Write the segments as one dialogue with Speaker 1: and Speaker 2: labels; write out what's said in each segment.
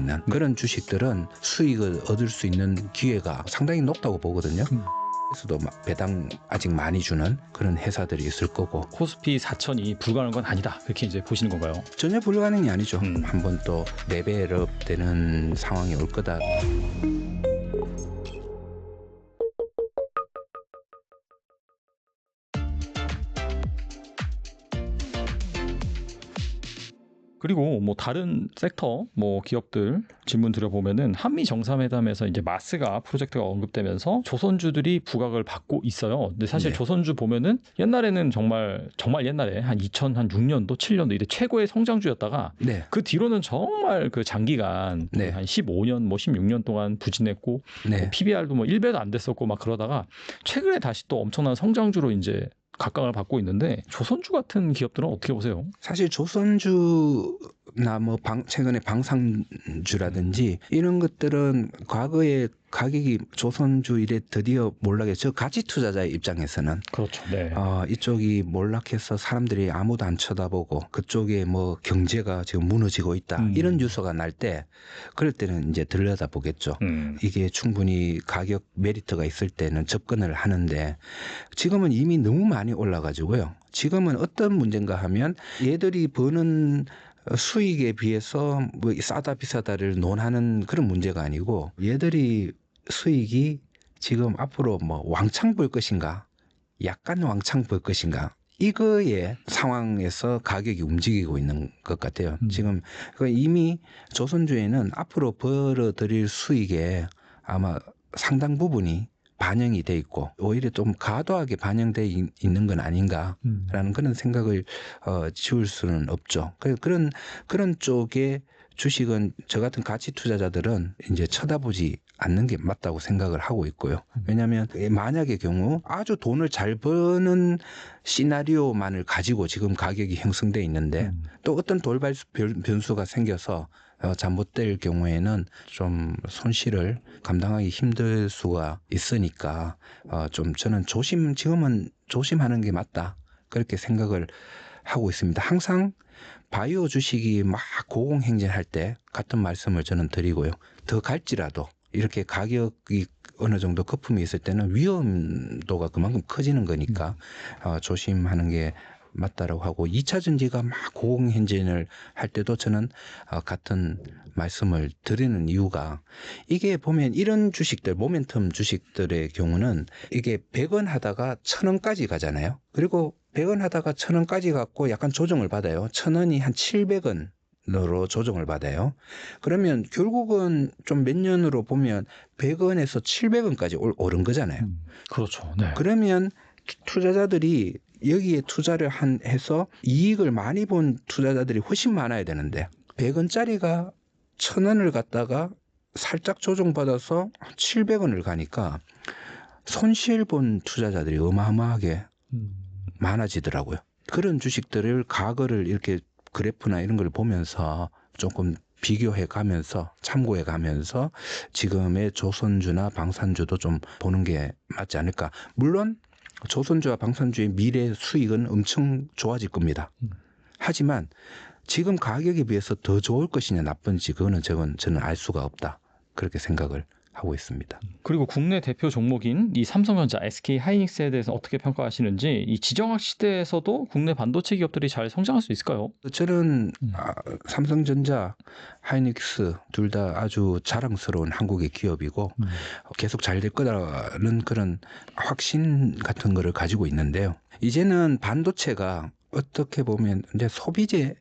Speaker 1: 있는 그런 주식들은 수익을 얻을 수 있는 기회가 상당히 높다고 보거든요. 그래서도 배당 아직 많이 주는 그런 회사들이 있을 거고.
Speaker 2: 코스피 4천이 불가능한 건 아니다, 그렇게 이제 보시는 건가요?
Speaker 1: 전혀 불가능이 아니죠. 한번 또 레벨업 되는 상황이 올 거다.
Speaker 2: 그리고 뭐 다른 섹터 뭐 기업들 질문 드려보면은 한미 정상회담에서 이제 마스가 프로젝트가 언급되면서 조선주들이 부각을 받고 있어요. 근데 사실
Speaker 1: 네.
Speaker 2: 조선주 보면은 옛날에는 정말 옛날에 한 2006년도 7년도 이때 최고의 성장주였다가
Speaker 1: 네.
Speaker 2: 그 뒤로는 정말 그 장기간
Speaker 1: 네.
Speaker 2: 한 15년 뭐 16년 동안 부진했고
Speaker 1: 네.
Speaker 2: 뭐 PBR도 뭐 1배도 안 됐었고 막 그러다가 최근에 다시 또 엄청난 성장주로 이제 각광을 받고 있는데 조선주 같은 기업들은 어떻게 보세요?
Speaker 1: 사실 조선주나 뭐 최근에 방산주라든지 이런 것들은 과거에 가격이 조선주 이래 드디어 몰락해서 가치 투자자의 입장에서는
Speaker 2: 그렇죠. 네.
Speaker 1: 이쪽이 몰락해서 사람들이 아무도 안 쳐다보고 그쪽에 뭐 경제가 지금 무너지고 있다 이런 뉴스가 날 때 그럴 때는 이제 들여다보겠죠. 이게 충분히 가격 메리트가 있을 때는 접근을 하는데 지금은 이미 너무 많이 올라가지고요. 지금은 어떤 문제인가 하면 얘들이 버는 수익에 비해서 뭐 싸다 비싸다를 논하는 그런 문제가 아니고 얘들이 수익이 지금 앞으로 뭐 왕창 벌 것인가 약간 왕창 벌 것인가 이거의 상황에서 가격이 움직이고 있는 것 같아요. 지금 이미 조선주에는 앞으로 벌어들일 수익에 아마 상당 부분이 반영이 돼 있고 오히려 좀 과도하게 반영돼 있는 건 아닌가라는 그런 생각을 지울 수는 없죠. 그런 쪽의 주식은 저 같은 가치 투자자들은 이제 쳐다보지 않는 게 맞다고 생각을 하고 있고요. 왜냐하면 만약의 경우 아주 돈을 잘 버는 시나리오만을 가지고 지금 가격이 형성돼 있는데 또 어떤 돌발 변수가 생겨서 잘못될 경우에는 좀 손실을 감당하기 힘들 수가 있으니까 좀 저는 지금은 조심하는 게 맞다 그렇게 생각을 하고 있습니다. 항상 바이오 주식이 막 고공행진할 때 같은 말씀을 저는 드리고요. 더 갈지라도 이렇게 가격이 어느 정도 거품이 있을 때는 위험도가 그만큼 커지는 거니까 조심하는 게 맞다라고 하고 2차 전지가 막 고공행진을 할 때도 저는 같은 말씀을 드리는 이유가 이게 보면 이런 주식들 모멘텀 주식들의 경우는 이게 100원 하다가 1000원까지 가잖아요. 그리고 100원 하다가 1000원까지 갖고 약간 조정을 받아요. 1000원이 한 700원 으로 조정을 받아요. 그러면 결국은 좀 몇 년으로 보면 100원에서 700원까지 오른 거잖아요.
Speaker 2: 그렇죠. 네.
Speaker 1: 그러면 투자자들이 여기에 투자를 해서 이익을 많이 본 투자자들이 훨씬 많아야 되는데 100원짜리가 1000원을 갖다가 살짝 조정받아서 700원을 가니까 손실 본 투자자들이 어마어마하게 많아지더라고요. 그런 주식들을 과거를 이렇게 그래프나 이런 걸 보면서 조금 비교해 가면서 참고해 가면서 지금의 조선주나 방산주도 좀 보는 게 맞지 않을까. 물론 조선주와 방산주의 미래 수익은 엄청 좋아질 겁니다. 하지만 지금 가격에 비해서 더 좋을 것이냐 나쁜지 그거는 저는 알 수가 없다. 그렇게 생각을 하고 있습니다.
Speaker 2: 그리고 국내 대표 종목인 이 삼성전자, SK하이닉스에 대해서 어떻게 평가하시는지 이 지정학 시대에서도 국내 반도체 기업들이 잘 성장할 수 있을까요?
Speaker 1: 저는 삼성전자, 하이닉스 둘 다 아주 자랑스러운 한국의 기업이고 계속 잘 될 거라는 그런 확신 같은 거를 가지고 있는데요. 이제는 반도체가 어떻게 보면 이제 소비재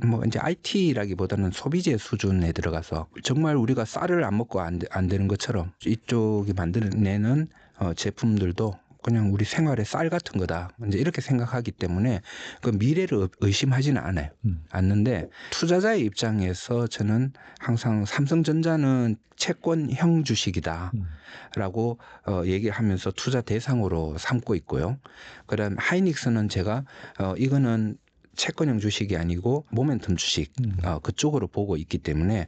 Speaker 1: 뭐 이제 IT라기보다는 소비재 수준에 들어가서 정말 우리가 쌀을 안 먹고 안 되는 것처럼 이쪽이 만들어내는 제품들도 그냥 우리 생활의 쌀 같은 거다. 이제 이렇게 생각하기 때문에 그 미래를 의심하지는 않는데 투자자의 입장에서 저는 항상 삼성전자는 채권형 주식이다라고 얘기하면서 투자 대상으로 삼고 있고요. 그다음 하이닉스는 제가 이거는 채권형 주식이 아니고 모멘텀 주식 그쪽으로 보고 있기 때문에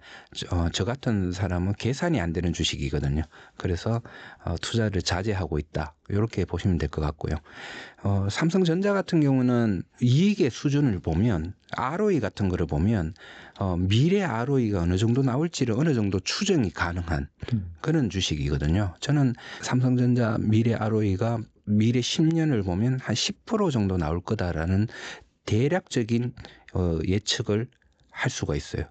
Speaker 1: 저 같은 사람은 계산이 안 되는 주식이거든요. 그래서 투자를 자제하고 있다. 이렇게 보시면 될 것 같고요. 삼성전자 같은 경우는 이익의 수준을 보면 ROE 같은 거를 보면 미래 ROE가 어느 정도 나올지를 어느 정도 추정이 가능한 그런 주식이거든요. 저는 삼성전자 미래 ROE가 미래 10년을 보면 한 10% 정도 나올 거다라는 대략적인 예측을 할 수가 있어요.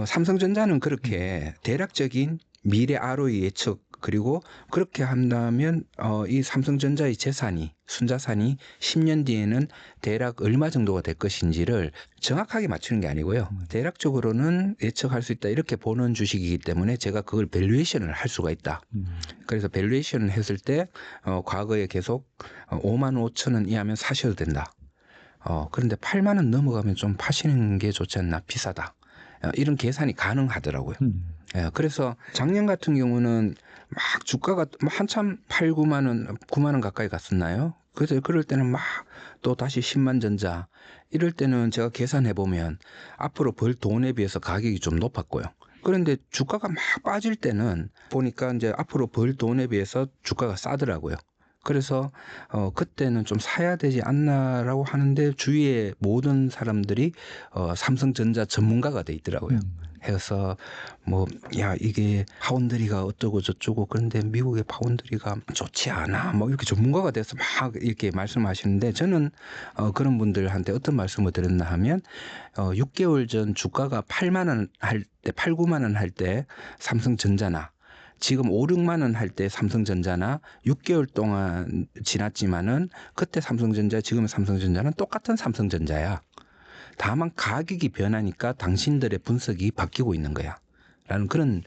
Speaker 1: 삼성전자는 그렇게 대략적인 미래 ROE 예측 그리고 그렇게 한다면 이 삼성전자의 재산이 순자산이 10년 뒤에는 대략 얼마 정도가 될 것인지를 정확하게 맞추는 게 아니고요. 대략적으로는 예측할 수 있다 이렇게 보는 주식이기 때문에 제가 그걸 밸류에이션을 할 수가 있다. 그래서 밸류에이션을 했을 때 과거에 계속 5만 5천 원 이하면 사셔도 된다. 그런데 8만 원 넘어가면 좀 파시는 게 좋지 않나 비싸다. 이런 계산이 가능하더라고요. 그래서 작년 같은 경우는 막 주가가 한참 8, 9만 원, 9만 원 가까이 갔었나요? 그래서 그럴 때는 막 또 다시 10만 전자 이럴 때는 제가 계산해 보면 앞으로 벌 돈에 비해서 가격이 좀 높았고요. 그런데 주가가 막 빠질 때는 보니까 이제 앞으로 벌 돈에 비해서 주가가 싸더라고요. 그래서 그때는 좀 사야 되지 않나라고 하는데 주위에 모든 사람들이 삼성전자 전문가가 돼 있더라고요. 해서 뭐 야 이게 파운드리가 어쩌고 저쩌고 그런데 미국의 파운드리가 좋지 않아 뭐 이렇게 전문가가 돼서 막 이렇게 말씀하시는데 저는 그런 분들한테 어떤 말씀을 드렸나 하면 6개월 전 주가가 8만 원 할 때 8, 9만 원 할 때 삼성전자나 지금 5, 6만 원 할 때 삼성전자나 6개월 동안 지났지만은 그때 삼성전자 지금의 삼성전자는 똑같은 삼성전자야. 다만 가격이 변하니까 당신들의 분석이 바뀌고 있는 거야. 라는 그런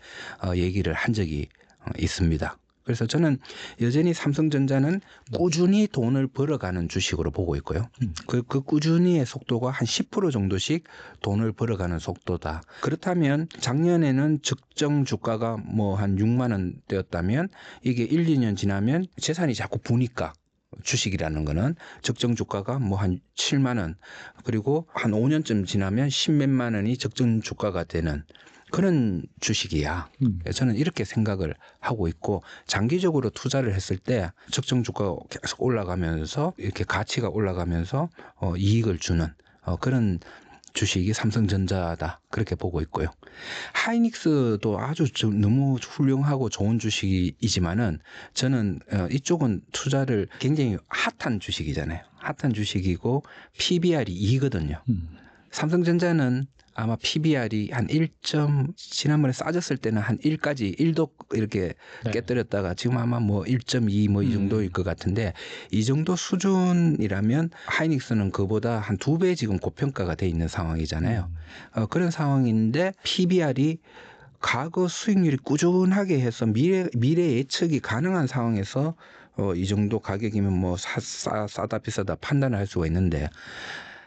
Speaker 1: 얘기를 한 적이 있습니다. 그래서 저는 여전히 삼성전자는 꾸준히 돈을 벌어가는 주식으로 보고 있고요. 그 꾸준히의 속도가 한 10% 정도씩 돈을 벌어가는 속도다. 그렇다면 작년에는 적정 주가가 뭐 한 6만 원대였다면 이게 1, 2년 지나면 재산이 자꾸 부니까 주식이라는 거는 적정 주가가 뭐 한 7만 원 그리고 한 5년쯤 지나면 10몇만 원이 적정 주가가 되는 그런 주식이야. 저는 이렇게 생각을 하고 있고 장기적으로 투자를 했을 때 적정 주가가 계속 올라가면서 이렇게 가치가 올라가면서 이익을 주는 그런 주식이 삼성전자다 그렇게 보고 있고요. 하이닉스도 아주 너무 훌륭하고 좋은 주식이지만은 저는 이쪽은 투자를 굉장히 핫한 주식이잖아요. 핫한 주식이고 PBR이 2거든요. 삼성전자는 아마 PBR이 한 1점 지난번에 싸졌을 때는 한 1까지 1도 이렇게 깨뜨렸다가 지금 아마 뭐 1.2 뭐 이 정도일 것 같은데 이 정도 수준이라면 하이닉스는 그보다 한 2배 지금 고평가가 돼 있는 상황이잖아요. 그런 상황인데 PBR이 과거 수익률이 꾸준하게 해서 미래 예측이 가능한 상황에서 이 정도 가격이면 뭐 싸다 비싸다 판단을 할 수가 있는데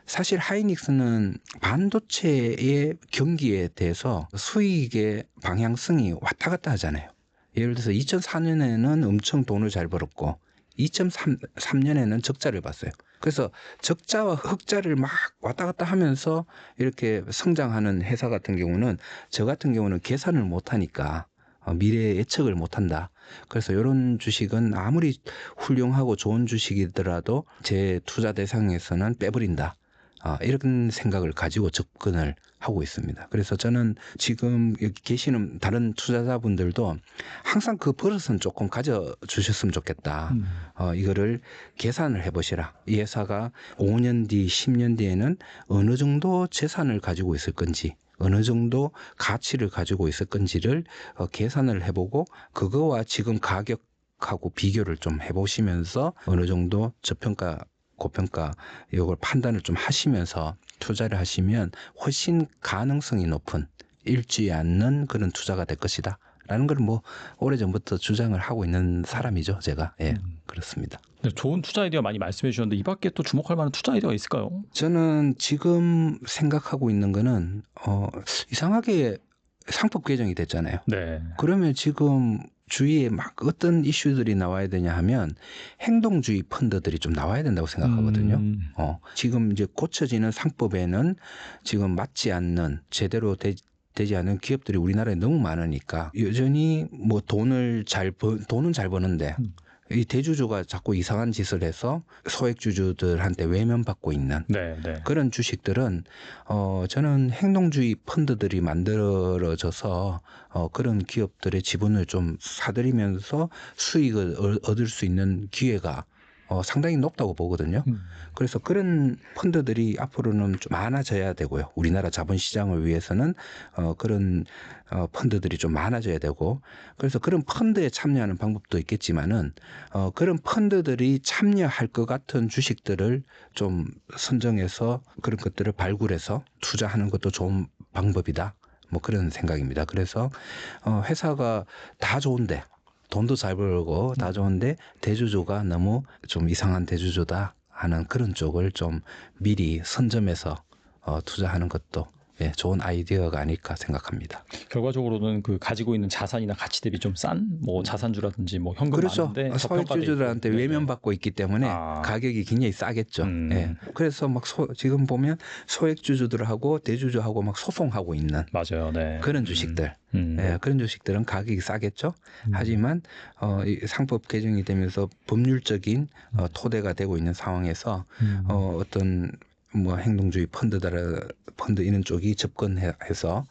Speaker 1: 사실 하이닉스는 반도체의 경기에 대해서 수익의 방향성이 왔다 갔다 하잖아요. 예를 들어서 2004년에는 엄청 돈을 잘 벌었고 2003년에는 적자를 봤어요. 그래서 적자와 흑자를 막 왔다 갔다 하면서 이렇게 성장하는 회사 같은 경우는 저 같은 경우는 계산을 못하니까 미래 예측을 못한다. 그래서 이런 주식은 아무리 훌륭하고 좋은 주식이더라도 제 투자 대상에서는 빼버린다. 이런 생각을 가지고 접근을 하고 있습니다. 그래서 저는 지금 여기 계시는 다른 투자자분들도 항상 그 버릇은 조금 가져주셨으면 좋겠다. 이거를 계산을 해보시라. 이 회사가 5년 뒤, 10년 뒤에는 어느 정도 재산을 가지고 있을 건지 어느 정도 가치를 가지고 있을 건지를 계산을 해보고 그거와 지금 가격하고 비교를 좀 해보시면서 어느 정도 저평가 고평가 이걸 판단을 좀 하시면서 투자를 하시면 훨씬 가능성이 높은 잃지 않는 그런 투자가 될 것이다. 라는 걸 뭐 오래전부터 주장을 하고 있는 사람이죠. 제가. 예, 그렇습니다.
Speaker 2: 네, 좋은 투자 아이디어 많이 말씀해 주셨는데 이 밖에 또 주목할 만한 투자 아이디어가 있을까요?
Speaker 1: 저는 지금 생각하고 있는 거는 이상하게 상법 개정이 됐잖아요.
Speaker 2: 네.
Speaker 1: 그러면 지금 주위에 막 어떤 이슈들이 나와야 되냐 하면 행동주의 펀드들이 좀 나와야 된다고 생각하거든요. 지금 이제 고쳐지는 상법에는 지금 맞지 않는 제대로 되지 않은 기업들이 우리나라에 너무 많으니까 여전히 뭐 돈은 잘 버는데 이 대주주가 자꾸 이상한 짓을 해서 소액주주들한테 외면받고 있는 그런 주식들은 저는 행동주의 펀드들이 만들어져서 그런 기업들의 지분을 좀 사들이면서 수익을 얻을 수 있는 기회가 상당히 높다고 보거든요. 그래서 그런 펀드들이 앞으로는 좀 많아져야 되고요. 우리나라 자본시장을 위해서는 그런 펀드들이 좀 많아져야 되고, 그래서 그런 펀드에 참여하는 방법도 있겠지만은 그런 펀드들이 참여할 것 같은 주식들을 좀 선정해서 그런 것들을 발굴해서 투자하는 것도 좋은 방법이다. 뭐 그런 생각입니다. 그래서 회사가 다 좋은데 돈도 잘 벌고 다 좋은데 대주주가 너무 좀 이상한 대주주다 하는 그런 쪽을 좀 미리 선점해서 투자하는 것도 좋은 아이디어가 아닐까 생각합니다.
Speaker 2: 결과적으로는 그 가지고 있는 자산이나 가치 대비 좀 싼 뭐 자산주라든지 뭐 현금
Speaker 1: 그렇죠.
Speaker 2: 많은데
Speaker 1: 소액주주들한테 외면받고 있기 때문에 가격이 굉장히 싸겠죠. 그래서 막 지금 보면 소액주주들하고 대주주하고 막 소송하고 있는
Speaker 2: 맞아요.
Speaker 1: 그런 주식들. 그런 주식들은 가격이 싸겠죠. 하지만 이 상법 개정이 되면서 법률적인 토대가 되고 있는 상황에서 어떤 뭐 행동주의 펀드 이런 쪽이 접근해서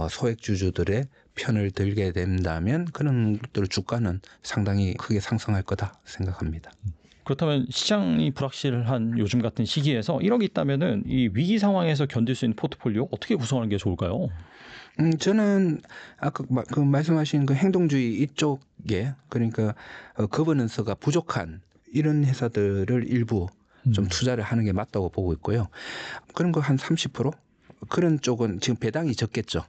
Speaker 1: 소액주주들의 편을 들게 된다면 그런 것들 주가는 상당히 크게 상승할 거다 생각합니다.
Speaker 2: 그렇다면 시장이 불확실한 요즘 같은 시기에서 1억이 있다면은 이 위기 상황에서 견딜 수 있는 포트폴리오 어떻게 구성하는 게 좋을까요?
Speaker 1: 저는 아까 그 말씀하신 그 행동주의 이쪽에 그러니까 거버넌스가 부족한 이런 회사들을 일부 좀 투자를 하는 게 맞다고 보고 있고요. 그런 거 한 30%? 그런 쪽은 지금 배당이 적겠죠.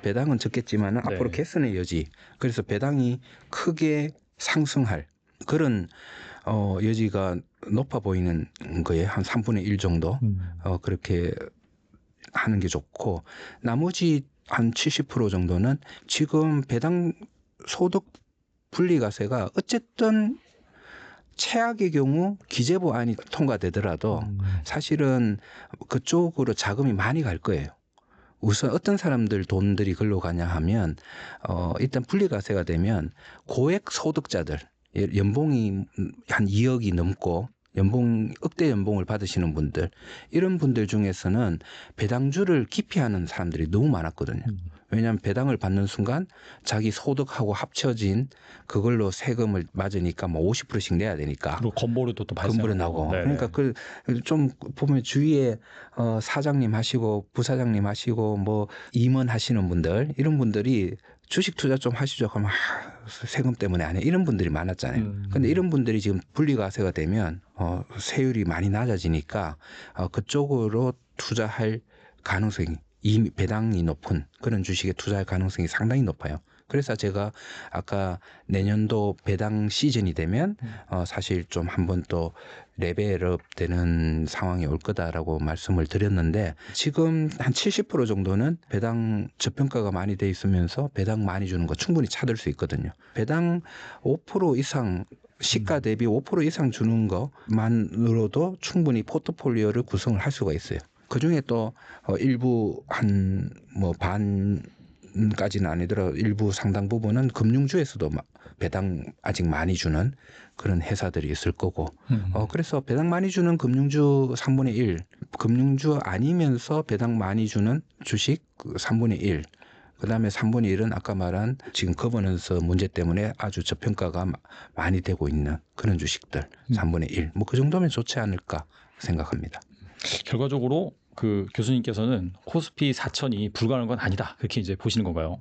Speaker 1: 배당은 적겠지만 앞으로 개선의 여지. 그래서 배당이 크게 상승할 그런 여지가 높아 보이는 거에 한 3분의 1 정도 그렇게 하는 게 좋고, 나머지 한 70% 정도는 지금 배당 소득 분리과세가 어쨌든 최악의 경우 기재부안이 통과되더라도 사실은 그쪽으로 자금이 많이 갈 거예요. 우선 어떤 사람들 돈들이 글로 가냐 하면 일단 분리과세가 되면 고액 소득자들, 연봉이 한 2억이 넘고 억대 연봉을 받으시는 분들, 이런 분들 중에서는 배당주를 기피하는 사람들이 너무 많았거든요. 왜냐하면 배당을 받는 순간 자기 소득하고 합쳐진 그걸로 세금을 맞으니까 뭐 50%씩 내야 되니까.
Speaker 2: 그리고 건보료도 또 발생하고.
Speaker 1: 나고. 그러니까 좀 보면 주위에 사장님 하시고 부사장님 하시고 뭐 임원 하시는 분들, 이런 분들이 주식 투자 좀 하시죠. 그러면 세금 때문에 안 해. 이런 분들이 많았잖아요. 근데 이런 분들이 지금 분리과세가 되면 세율이 많이 낮아지니까 그쪽으로 투자할 가능성이, 이미 배당이 높은 그런 주식에 투자할 가능성이 상당히 높아요. 그래서 제가 아까 내년도 배당 시즌이 되면 사실 좀 한번 또 레벨업 되는 상황이 올 거다라고 말씀을 드렸는데, 지금 한 70% 정도는 배당 저평가가 많이 돼 있으면서 배당 많이 주는 거 충분히 찾을 수 있거든요. 배당 5% 이상, 시가 대비 5% 이상 주는 것만으로도 충분히 포트폴리오를 구성을 할 수가 있어요. 그중에 또 일부 한 뭐 반까지는 아니더라도 일부 상당 부분은 금융주에서도 배당 아직 많이 주는 그런 회사들이 있을 거고, 그래서 배당 많이 주는 금융주 3분의 1, 금융주 아니면서 배당 많이 주는 주식 3분의 1, 그다음에 3분의 1은 아까 말한 지금 거버넌스 문제 때문에 아주 저평가가 많이 되고 있는 그런 주식들 3분의 1, 뭐 그 정도면 좋지 않을까 생각합니다.
Speaker 2: 결과적으로 그 교수님께서는 코스피 4,000이 불가능한 건 아니다, 그렇게 이제 보시는 건가요?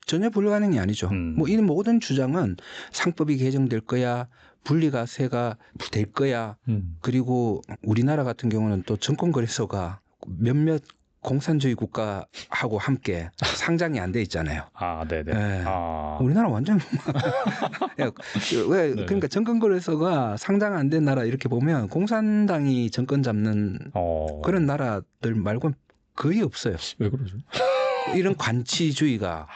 Speaker 1: 전혀 불가능이 아니죠. 뭐 이 모든 주장은 상법이 개정될 거야, 분리과세가 될 거야, 그리고 우리나라 같은 경우는 또 증권거래소가 몇몇 공산주의 국가하고 함께 상장이 안 돼 있잖아요.
Speaker 2: 네네.
Speaker 1: 우리나라 완전 왜 그러니까 증권거래소가 상장 안 된 나라 이렇게 보면 공산당이 정권 잡는 그런 나라들 말고는 거의 없어요.
Speaker 2: 왜 그러죠?
Speaker 1: 이런 관치주의가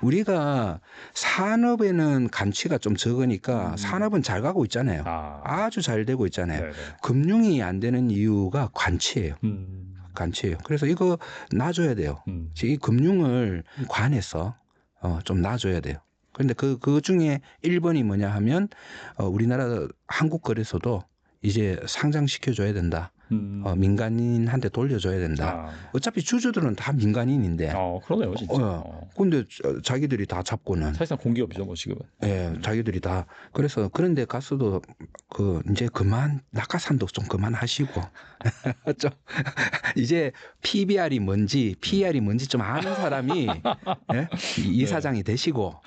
Speaker 1: 우리가 산업에는 관치가 좀 적으니까 산업은 잘 가고 있잖아요. 아주 잘 되고 있잖아요.
Speaker 2: 네네.
Speaker 1: 금융이 안 되는 이유가 관치예요. 관치예요. 그래서 이거 놔줘야 돼요. 이 금융을 관해서 좀 놔줘야 돼요. 그런데 그 중에 1번이 뭐냐 하면 우리나라 한국거래소도 이제 상장시켜줘야 된다. 민간인한테 돌려줘야 된다. 어차피 주주들은 다 민간인인데.
Speaker 2: 그러네요, 진짜.
Speaker 1: 근데 자기들이 다 잡고는.
Speaker 2: 사실상 공기업이죠, 뭐 지금은.
Speaker 1: 예, 자기들이 다. 그래서 그런데 가서도 이제 그만 낙하산도 좀 그만하시고 좀 이제 PBR이 뭔지 PER이 뭔지 좀 아는 사람이 예? 이사장이 되시고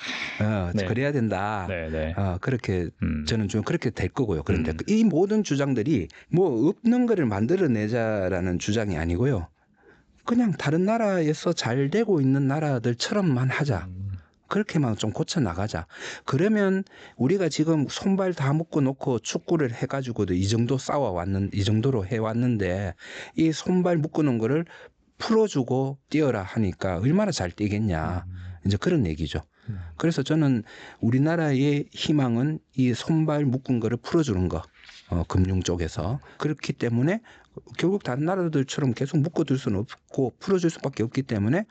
Speaker 2: 네.
Speaker 1: 그래야 된다.
Speaker 2: 네.
Speaker 1: 그렇게 저는 좀 그렇게 될 거고요. 그런데 이 모든 주장들이 뭐 없는 거를 만들어내자라는 주장이 아니고요. 그냥 다른 나라에서 잘 되고 있는 나라들처럼만 하자. 그렇게만 좀 고쳐 나가자. 그러면 우리가 지금 손발 다 묶어 놓고 축구를 해가지고도 이 정도로 해왔는데 이 손발 묶어 놓은 거를 풀어주고 뛰어라 하니까 얼마나 잘 뛰겠냐. 이제 그런 얘기죠. 그래서 저는 우리나라의 희망은 이 손발 묶은 거를 풀어주는 거. 금융 쪽에서. 그렇기 때문에 결국 다른 나라들처럼 계속 묶어둘 수는 없고 풀어줄 수밖에 없기 때문에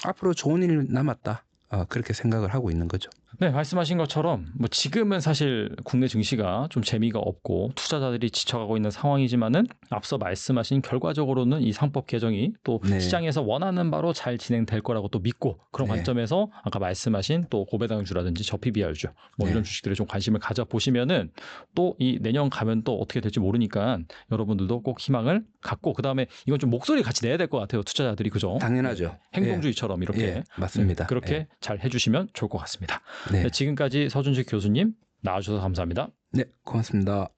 Speaker 1: 앞으로 좋은 일 남았다. 그렇게 생각을 하고 있는 거죠.
Speaker 2: 네, 말씀하신 것처럼 뭐 지금은 사실 국내 증시가 좀 재미가 없고 투자자들이 지쳐가고 있는 상황이지만은 앞서 말씀하신 결과적으로는 이 상법 개정이 또
Speaker 1: 네.
Speaker 2: 시장에서 원하는 바로 잘 진행될 거라고 또 믿고 그런
Speaker 1: 네.
Speaker 2: 관점에서 아까 말씀하신 또 고배당주라든지 저PBR주 뭐
Speaker 1: 네.
Speaker 2: 이런 주식들에 좀 관심을 가져 보시면은 또 이 내년 가면 또 어떻게 될지 모르니까 여러분들도 꼭 희망을 갖고 그다음에 이건 좀 목소리 같이 내야 될 것 같아요. 투자자들이 그죠?
Speaker 1: 당연하죠.
Speaker 2: 행동주의처럼 이렇게
Speaker 1: 예, 맞습니다.
Speaker 2: 그렇게
Speaker 1: 예.
Speaker 2: 잘 해주시면 좋을 것 같습니다.
Speaker 1: 네.
Speaker 2: 네, 지금까지 서준식 교수님 나와주셔서 감사합니다.
Speaker 1: 네, 고맙습니다.